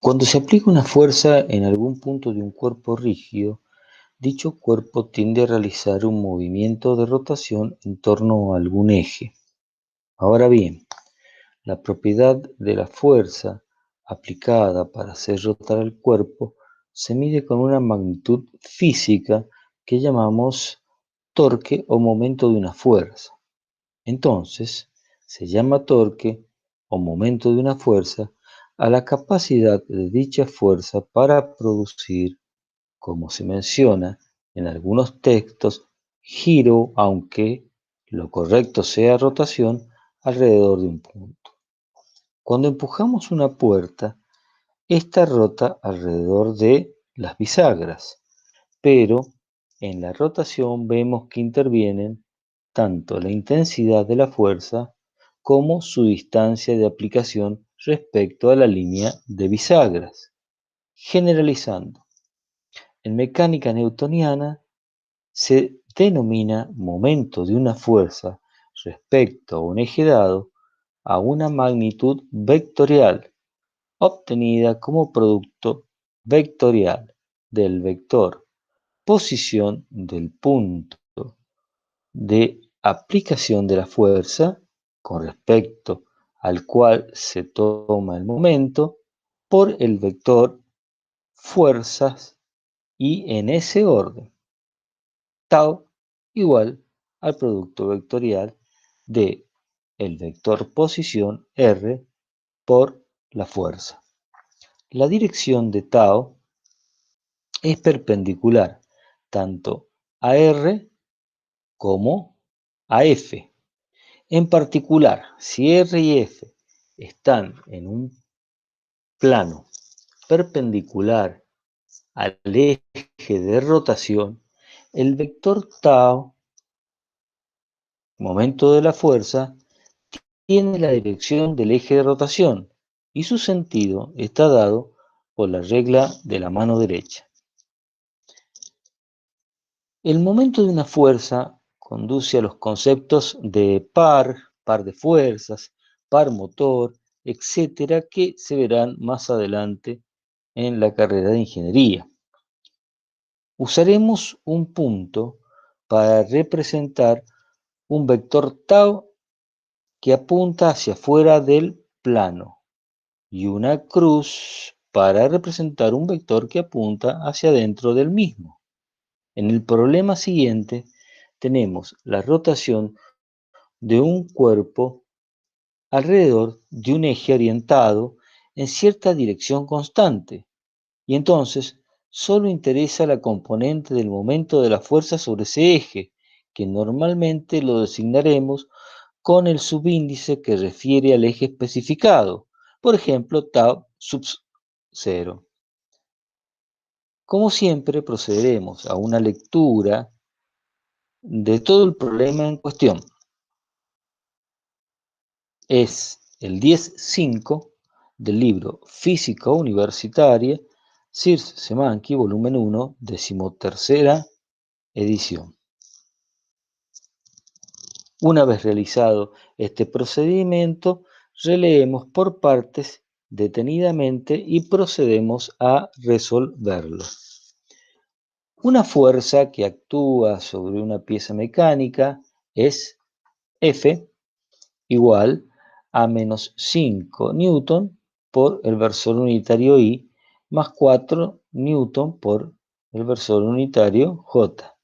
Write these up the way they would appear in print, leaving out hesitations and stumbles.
Cuando se aplica una fuerza en algún punto de un cuerpo rígido, dicho cuerpo tiende a realizar un movimiento de rotación en torno a algún eje. Ahora bien, la propiedad de la fuerza aplicada para hacer rotar el cuerpo se mide con una magnitud física que llamamos torque o momento de una fuerza. Entonces, se llama torque o momento de una fuerza a la capacidad de dicha fuerza para producir, como se menciona en algunos textos, giro, aunque lo correcto sea rotación, alrededor de un punto. Cuando empujamos una puerta, esta rota alrededor de las bisagras, pero en la rotación vemos que intervienen tanto la intensidad de la fuerza como su distancia de aplicación respecto a la línea de bisagras. Generalizando, en mecánica newtoniana se denomina momento de una fuerza respecto a un eje dado a una magnitud vectorial obtenida como producto vectorial del vector posición del punto de aplicación de la fuerza con respecto al cual se toma el momento por el vector fuerzas y en ese orden, tau igual al producto vectorial de el vector posición r por la fuerza. La dirección de tau es perpendicular tanto a r como a f. En particular, si R y F están en un plano perpendicular al eje de rotación, el vector tau, momento de la fuerza, tiene la dirección del eje de rotación y su sentido está dado por la regla de la mano derecha. El momento de una fuerza conduce a los conceptos de par de fuerzas, par motor, etcétera, que se verán más adelante en la carrera de ingeniería. Usaremos un punto para representar un vector tau que apunta hacia afuera del plano y una cruz para representar un vector que apunta hacia adentro del mismo. En el problema siguiente tenemos la rotación de un cuerpo alrededor de un eje orientado en cierta dirección constante, y entonces solo interesa la componente del momento de la fuerza sobre ese eje, que normalmente lo designaremos con el subíndice que refiere al eje especificado, por ejemplo, tau sub 0. Como siempre, procederemos a una lectura de todo el problema en cuestión. Es el 10.5 del libro Física Universitaria, Sciences-Semankey, volumen 1, 13ª edición. Una vez realizado este procedimiento, releemos por partes detenidamente y procedemos a resolverlo. Una fuerza que actúa sobre una pieza mecánica es F igual a menos 5 newton por el versor unitario I más 4 newton por el versor unitario J.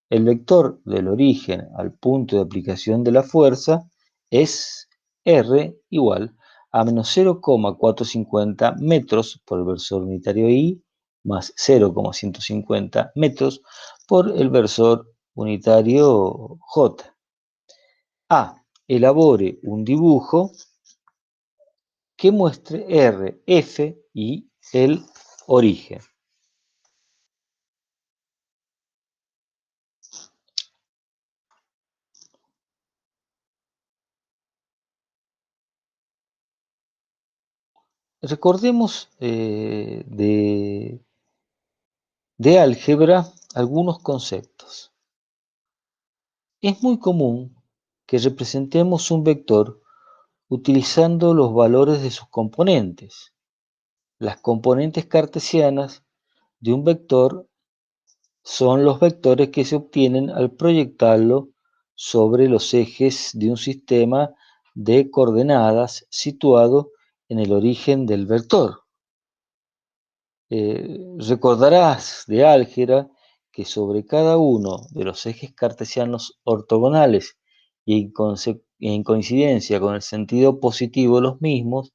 El vector del origen al punto de aplicación de la fuerza es R igual a menos 0,450 metros por el versor unitario I más 0,150 metros por el versor unitario J. A. Elabore un dibujo que muestre R, F y el origen. Recordemos de álgebra algunos conceptos. Es muy común que representemos un vector utilizando los valores de sus componentes. Las componentes cartesianas de un vector son los vectores que se obtienen al proyectarlo sobre los ejes de un sistema de coordenadas situado en el origen del vector. Recordarás de álgebra que sobre cada uno de los ejes cartesianos ortogonales y en coincidencia con el sentido positivo de los mismos,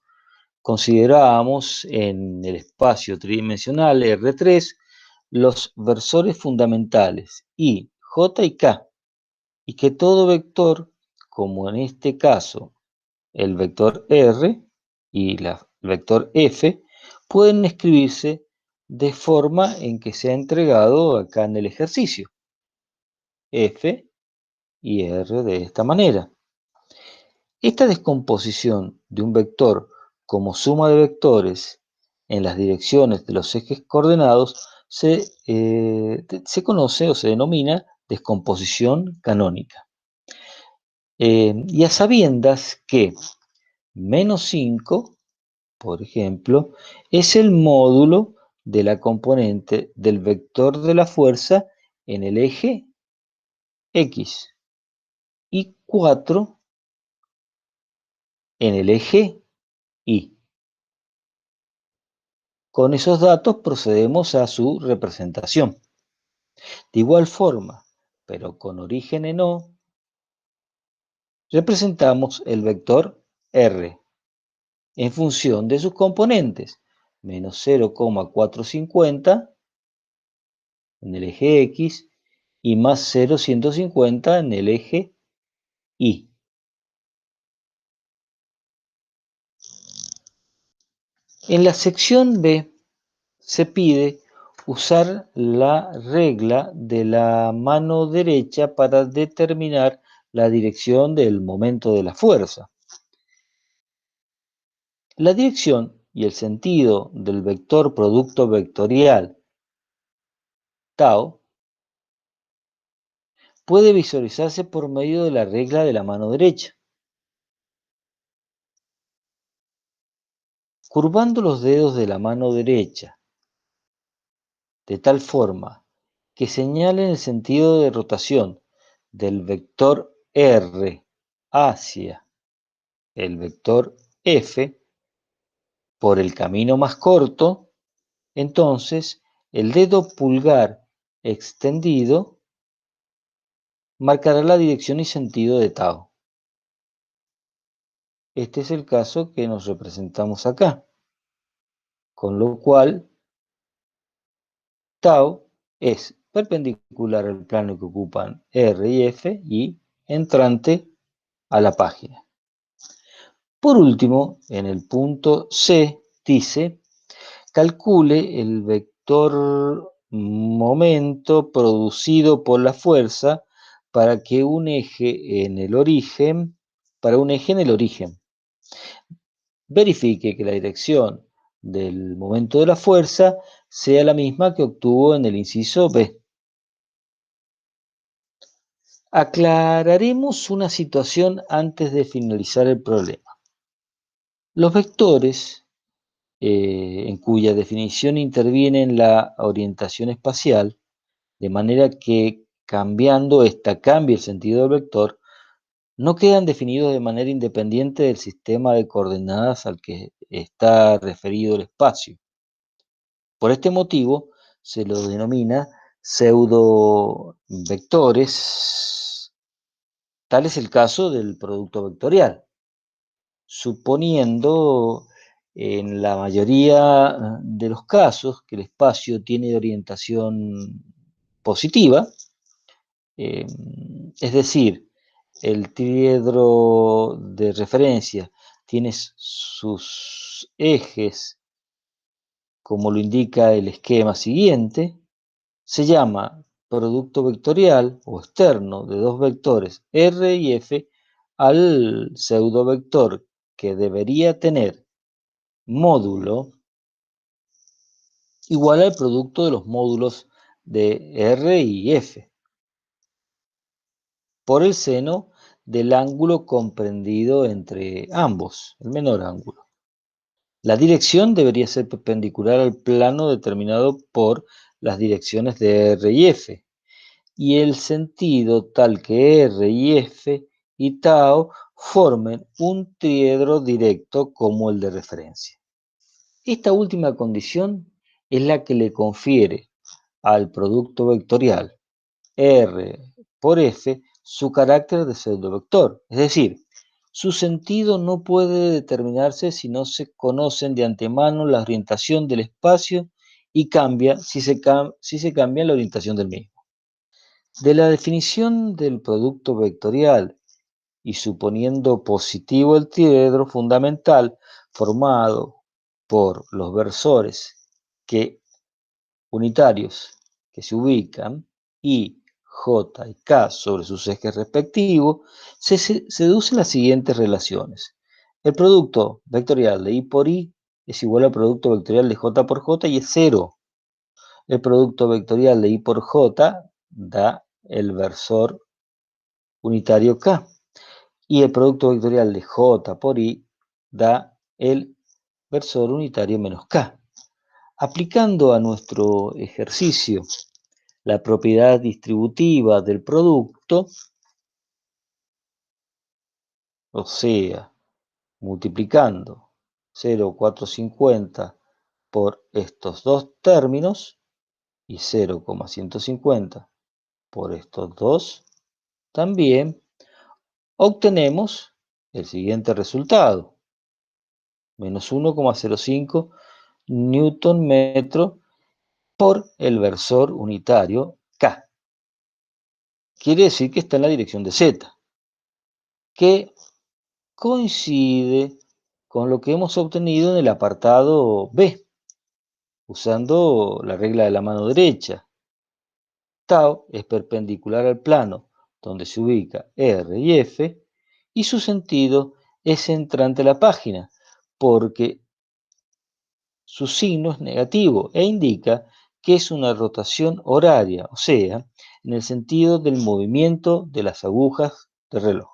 considerábamos en el espacio tridimensional R3 los versores fundamentales I, J y K, y que todo vector, como en este caso el vector R y el vector F, pueden escribirse de forma en que se ha entregado acá en el ejercicio. F y R de esta manera. Esta descomposición de un vector como suma de vectores en las direcciones de los ejes coordenados se conoce o se denomina descomposición canónica. Y a sabiendas que -5, por ejemplo, es el módulo de la componente del vector de la fuerza en el eje X y 4 en el eje Y. Con esos datos procedemos a su representación. De igual forma, pero con origen en O, representamos el vector R en función de sus componentes, menos 0,450 en el eje X y más 0,150 en el eje Y. En la sección B se pide usar la regla de la mano derecha para determinar la dirección del momento de la fuerza. La dirección y el sentido del vector producto vectorial tau puede visualizarse por medio de la regla de la mano derecha. Curvando los dedos de la mano derecha de tal forma que señalen el sentido de rotación del vector R hacia el vector F por el camino más corto, entonces el dedo pulgar extendido marcará la dirección y sentido de tau. Este es el caso que nos representamos acá, con lo cual tau es perpendicular al plano que ocupan R y F y entrante a la página. Por último, en el punto C dice, calcule el vector momento producido por la fuerza para un eje en el origen. Verifique que la dirección del momento de la fuerza sea la misma que obtuvo en el inciso B. Aclararemos una situación antes de finalizar el problema. Los vectores, en cuya definición interviene la orientación espacial, de manera que cambiando esta cambia el sentido del vector, no quedan definidos de manera independiente del sistema de coordenadas al que está referido el espacio. Por este motivo se lo denomina pseudovectores. Tal es el caso del producto vectorial, suponiendo en la mayoría de los casos que el espacio tiene orientación positiva, es decir, el triedro de referencia tiene sus ejes, como lo indica el esquema siguiente, se llama producto vectorial o externo de dos vectores R y F al pseudovector que debería tener módulo igual al producto de los módulos de R y F por el seno del ángulo comprendido entre ambos, el menor ángulo. La dirección debería ser perpendicular al plano determinado por las direcciones de R y F, y el sentido tal que R y F y tau formen un triedro directo como el de referencia. Esta última condición es la que le confiere al producto vectorial R por F su carácter de pseudovector, es decir, su sentido no puede determinarse si no se conocen de antemano la orientación del espacio y cambia si se cambia la orientación del mismo. De la definición del producto vectorial y suponiendo positivo el triedro fundamental formado por los versores que, unitarios que se ubican I, J y K sobre sus ejes respectivos, se deducen las siguientes relaciones. El producto vectorial de I por I es igual al producto vectorial de J por J y es cero. El producto vectorial de I por J da el versor unitario K. Y el producto vectorial de J por I da el versor unitario menos K. Aplicando a nuestro ejercicio la propiedad distributiva del producto, o sea, multiplicando 0,450 por estos dos términos y 0,150 por estos dos, también obtenemos el siguiente resultado, menos 1,05 newton metro por el versor unitario K. Quiere decir que está en la dirección de Z, que coincide con lo que hemos obtenido en el apartado B, usando la regla de la mano derecha. Tau es perpendicular al plano donde se ubica R y F, y su sentido es entrante a la página, porque su signo es negativo e indica que es una rotación horaria, o sea, en el sentido del movimiento de las agujas del reloj.